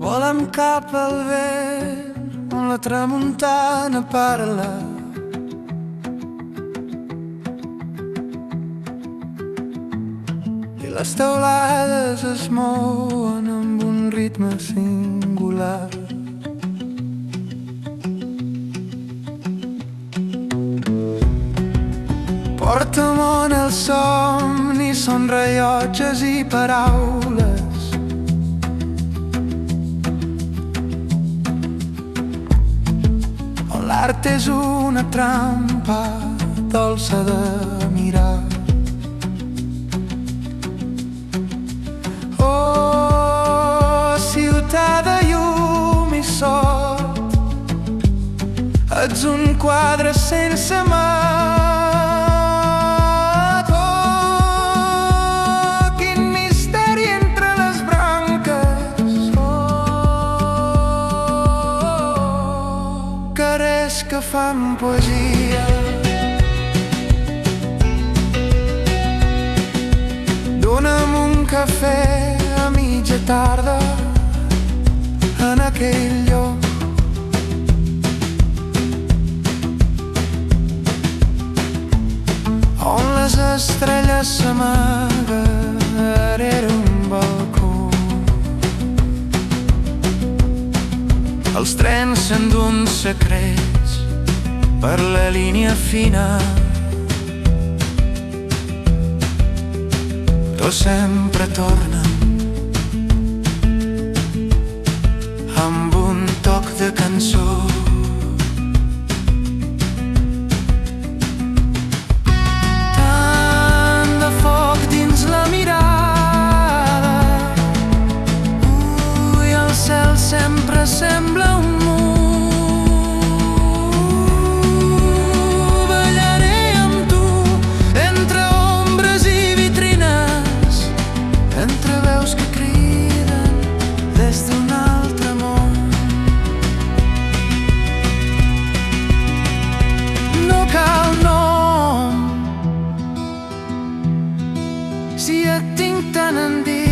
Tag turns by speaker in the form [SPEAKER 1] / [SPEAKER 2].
[SPEAKER 1] Volem cap al vent on la tramuntana parla. I les teulades es mouen amb un ritme singular. Porta'm on els somnis són rellotges i paraules. On l'art és una trampa dolça de mirar. Oh, ciutat de llum i sol, ets un quadre sense mar. Que fan poesia. Dóna'm un cafè a mitja tarda en aquell lloc on les estrelles s'amaguen darrere un balcó. Els trens s'enduen secrets per la línia fina, però sempre tornen amb un toc de cançó. Tant de foc dins la mirada, i el cel sempre sembla un mur. Si et tinc tan endins